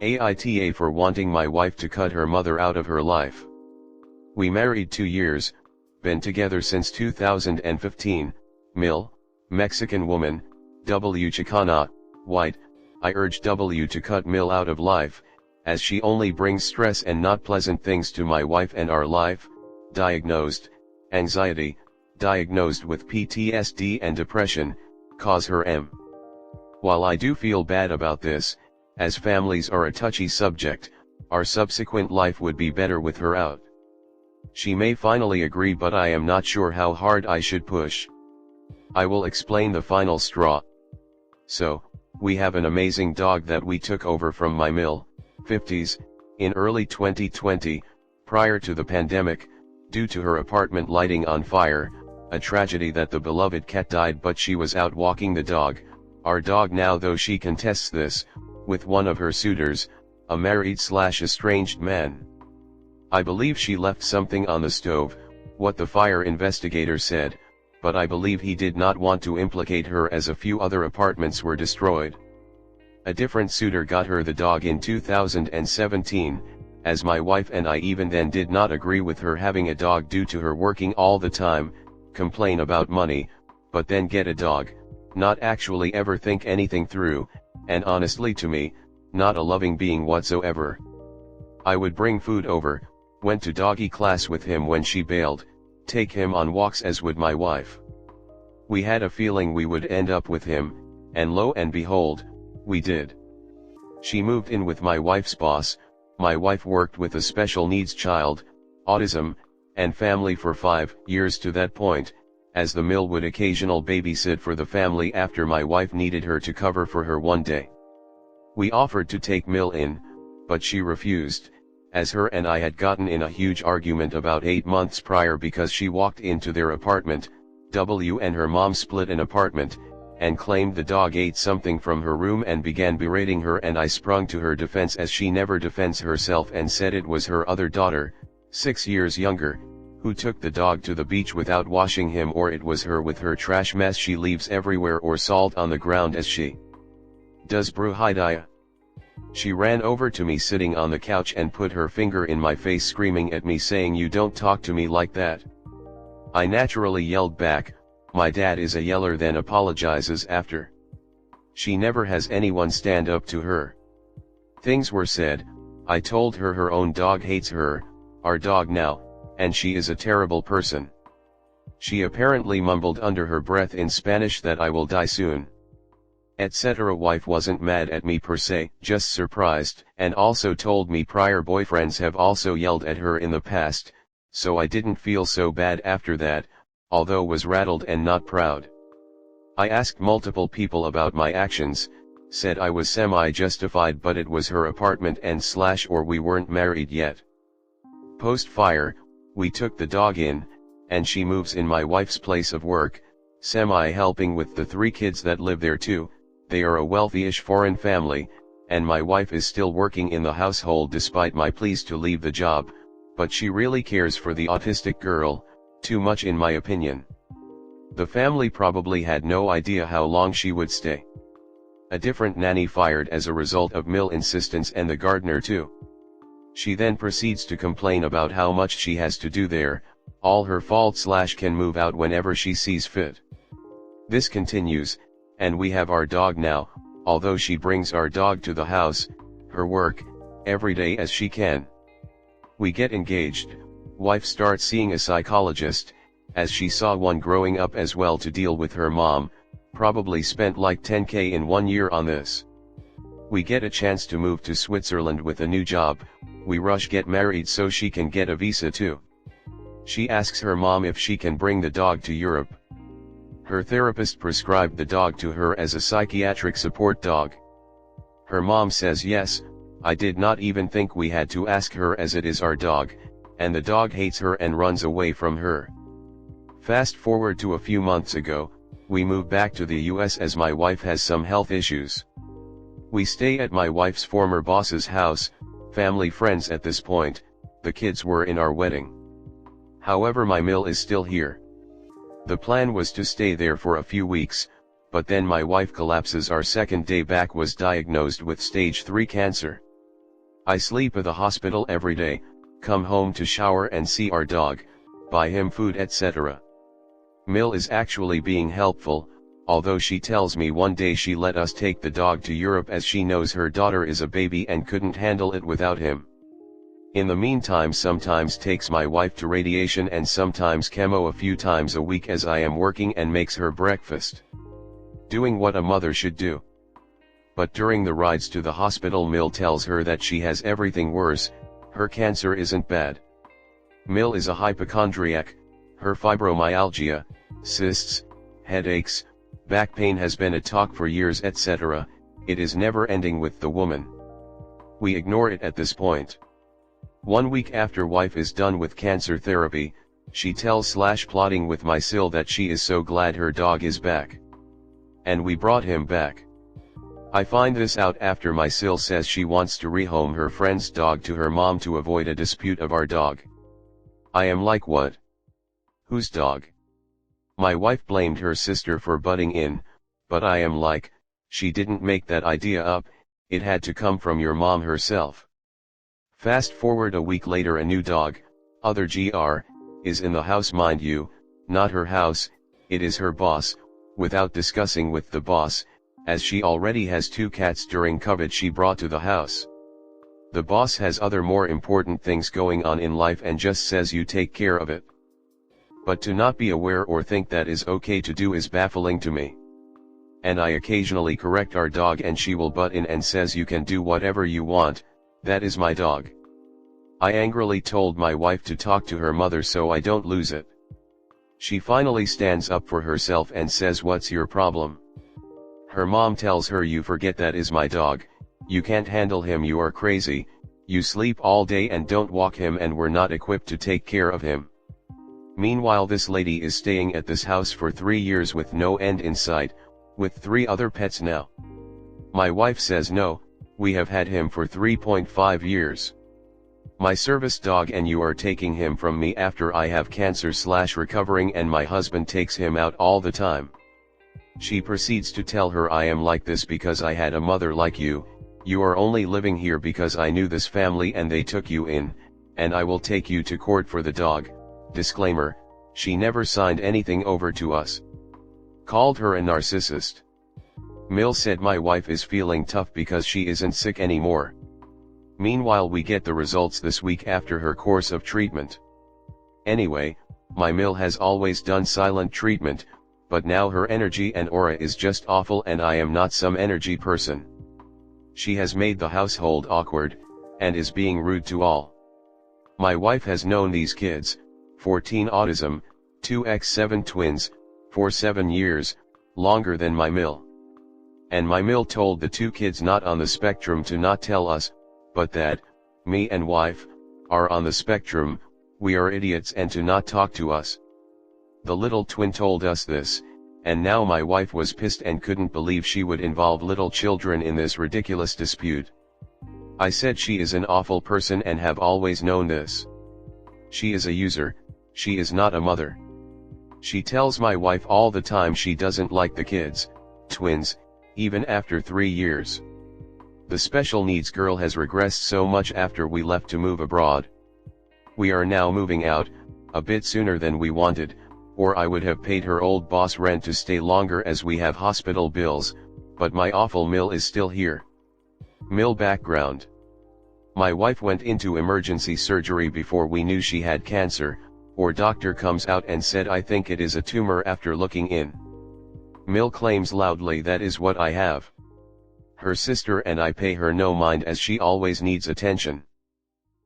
AITA for wanting my wife to cut her mother out of her life. We married 2 years, been together since 2015, Mil, Mexican woman, W Chicana, white. I urge W to cut Mil out of life, as she only brings stress and not pleasant things to my wife and our life. Diagnosed, anxiety, diagnosed with PTSD and depression, cause her M. While I do feel bad about this, as families are a touchy subject, our subsequent life would be better with her out. She may finally agree, but I am not sure how hard I should push. I will explain the final straw. So, we have an amazing dog that we took over from my Mil, 50s, in early 2020, prior to the pandemic, due to her apartment lighting on fire, a tragedy that the beloved cat died, but she was out walking the dog, our dog now, though she contests this, with one of her suitors, a married/estranged man. I believe she left something on the stove, what the fire investigator said, but I believe he did not want to implicate her, as a few other apartments were destroyed. A different suitor got her the dog in 2017, as my wife and I even then did not agree with her having a dog due to her working all the time, complain about money, but then get a dog, not actually ever think anything through, and honestly to me, not a loving being whatsoever. I would bring food over, went to doggy class with him when she bailed, take him on walks as would my wife. We had a feeling we would end up with him, and lo and behold, we did. She moved in with my wife's boss. My wife worked with a special needs child, autism, and family for 5 years to that point, as the Mil would occasional babysit for the family after my wife needed her to cover for her one day. We offered to take Mil in, but she refused, as her and I had gotten in a huge argument about 8 months prior because she walked into their apartment. W and her mom split an apartment, and claimed the dog ate something from her room and began berating her, and I sprung to her defense, as she never defends herself, and said it was her other daughter, 6 years younger, who took the dog to the beach without washing him, or it was her with her trash mess she leaves everywhere, or salt on the ground as she does bruhidaya. She ran over to me sitting on the couch and put her finger in my face, screaming at me saying, "You don't talk to me like that." I naturally yelled back, "My dad is a yeller," then apologizes after. She never has anyone stand up to her. Things were said. I told her her own dog hates her, our dog now, and she is a terrible person. She apparently mumbled under her breath in Spanish that I will die soon, etc. Wife wasn't mad at me per se, just surprised, and also told me prior boyfriends have also yelled at her in the past, so I didn't feel so bad after that, although was rattled and not proud. I asked multiple people about my actions, said I was semi-justified, but it was her apartment and / or we weren't married yet. Post-fire, we took the dog in, and she moves in my wife's place of work, semi-helping with the 3 kids that live there too. They are a wealthy-ish foreign family, and my wife is still working in the household despite my pleas to leave the job, but she really cares for the autistic girl, too much in my opinion. The family probably had no idea how long she would stay. A different nanny fired as a result of Mil insistence, and the gardener too. She then proceeds to complain about how much she has to do there, all her fault / can move out whenever she sees fit. This continues, and we have our dog now, although she brings our dog to the house, her work, every day as she can. We get engaged, wife starts seeing a psychologist, as she saw one growing up as well to deal with her mom, probably spent like 10K in 1 year on this. We get a chance to move to Switzerland with a new job, we rush get married so she can get a visa too. She asks her mom if she can bring the dog to Europe. Her therapist prescribed the dog to her as a psychiatric support dog. Her mom says yes. I did not even think we had to ask her, as it is our dog, and the dog hates her and runs away from her. Fast forward to a few months ago, we moved back to the US as my wife has some health issues. We stay at my wife's former boss's house, family friends at this point, the kids were in our wedding. However, my Mil is still here. The plan was to stay there for a few weeks, but then my wife collapses. Our second day back was diagnosed with stage 3 cancer. I sleep at the hospital every day, come home to shower and see our dog, buy him food etc. Mill is actually being helpful, although she tells me one day she let us take the dog to Europe as she knows her daughter is a baby and couldn't handle it without him. In the meantime sometimes takes my wife to radiation and sometimes chemo a few times a week as I am working and makes her breakfast. Doing what a mother should do. But during the rides to the hospital Mill tells her that she has everything worse, her cancer isn't bad. Mill is a hypochondriac, her fibromyalgia, cysts, headaches, back pain has been a talk for years etc., it is never ending with the woman. We ignore it at this point. 1 week after wife is done with cancer therapy, she tells plotting with my Sil that she is so glad her dog is back. And we brought him back. I find this out after my Sil says she wants to rehome her friend's dog to her mom to avoid a dispute of our dog. I am like, what? Whose dog? My wife blamed her sister for butting in, but I am like, she didn't make that idea up, it had to come from your mom herself. Fast forward a week later, a new dog, other GR, is in the house, mind you, not her house, it is her boss, without discussing with the boss, as she already has 2 cats during COVID she brought to the house. The boss has other more important things going on in life and just says you take care of it. But to not be aware or think that is okay to do is baffling to me. And I occasionally correct our dog and she will butt in and says you can do whatever you want, that is my dog. I angrily told my wife to talk to her mother so I don't lose it. She finally stands up for herself and says, what's your problem? Her mom tells her, you forget that is my dog, you can't handle him, you are crazy, you sleep all day and don't walk him and we're not equipped to take care of him. Meanwhile this lady is staying at this house for 3 years with no end in sight, with 3 other pets now. My wife says no, we have had him for 3.5 years. My service dog and you are taking him from me after I have cancer / recovering and my husband takes him out all the time. She proceeds to tell her, I am like this because I had a mother like you are only living here because I knew this family and they took you in, and I will take you to court for the dog. Disclaimer, she never signed anything over to us. Called her a narcissist. Mill said my wife is feeling tough because she isn't sick anymore. Meanwhile we get the results this week after her course of treatment. Anyway, my Mill has always done silent treatment, but now her energy and aura is just awful and I am not some energy person. She has made the household awkward, and is being rude to all. My wife has known these kids, 14 autism, 2x7 twins, for 7 years, longer than my Mill. And my Mill told the 2 kids not on the spectrum to not tell us, but that, me and wife, are on the spectrum, we are idiots and to not talk to us. The little twin told us this, and now my wife was pissed and couldn't believe she would involve little children in this ridiculous dispute. I said she is an awful person and have always known this. She is a user, she is not a mother. She tells my wife all the time she doesn't like the kids, twins, even after 3 years. The special needs girl has regressed so much after we left to move abroad. We are now moving out, a bit sooner than we wanted, or I would have paid her old boss rent to stay longer as we have hospital bills, but my awful Mill is still here. Mill background. My wife went into emergency surgery before we knew she had cancer, or doctor comes out and said I think it is a tumor after looking in. Mill claims loudly that is what I have. Her sister and I pay her no mind as she always needs attention.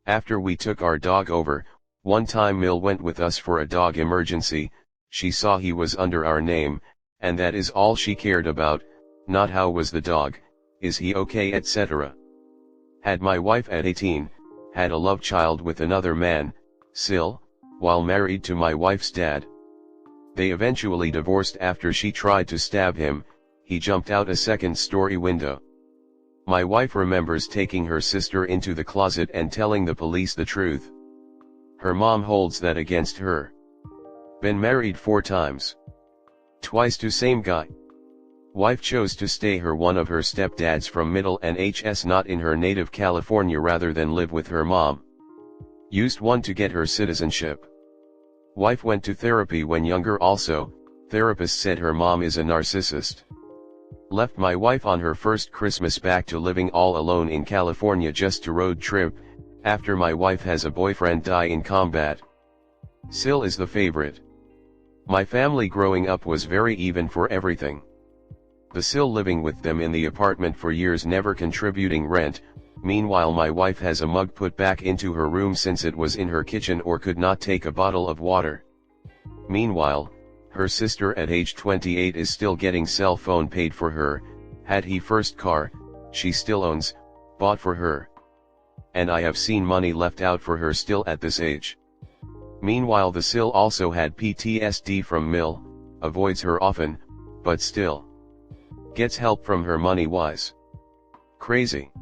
After we took our dog over, one time Mill went with us for a dog emergency, she saw he was under our name, and that is all she cared about, not how was the dog, is he okay etc. Had my wife at 18, had a love child with another man, Sil, while married to my wife's dad. They eventually divorced after she tried to stab him, he jumped out a 2nd-story window. My wife remembers taking her sister into the closet and telling the police the truth. Her mom holds that against her. Been married 4 times. Twice to same guy. Wife chose to stay her one of her stepdads from middle and HS not in her native California rather than live with her mom. Used one to get her citizenship. Wife went to therapy when younger also, therapist said her mom is a narcissist. Left my wife on her first Christmas back to living all alone in California just to road trip, after my wife has a boyfriend die in combat. Sil is the favorite. My family growing up was very even for everything. The Sil living with them in the apartment for years never contributing rent, meanwhile my wife has a mug put back into her room since it was in her kitchen or could not take a bottle of water. Meanwhile, her sister at age 28 is still getting cell phone paid for her, had he first car, she still owns, bought for her. And I have seen money left out for her still at this age. Meanwhile the Sil also had PTSD from mill, avoids her often, but still gets help from her money-wise. Crazy.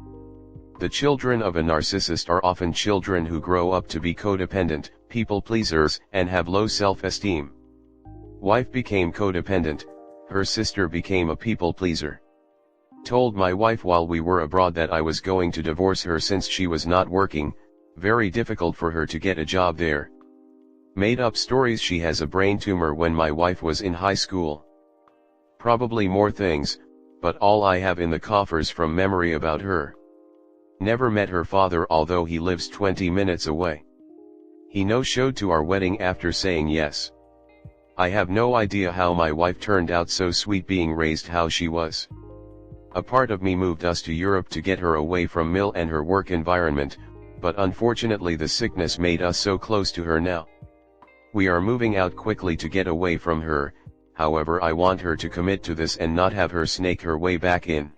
The children of a narcissist are often children who grow up to be codependent, people pleasers, and have low self-esteem. Wife became codependent, her sister became a people pleaser. Told my wife while we were abroad that I was going to divorce her since she was not working, very difficult for her to get a job there. Made up stories she has a brain tumor when my wife was in high school. Probably more things, but all I have in the coffers from memory about her. Never met her father although he lives 20 minutes away. He no-showed to our wedding after saying yes. I have no idea how my wife turned out so sweet being raised how she was. A part of me moved us to Europe to get her away from mill and her work environment, but unfortunately the sickness made us so close to her now. We are moving out quickly to get away from her, however I want her to commit to this and not have her snake her way back in.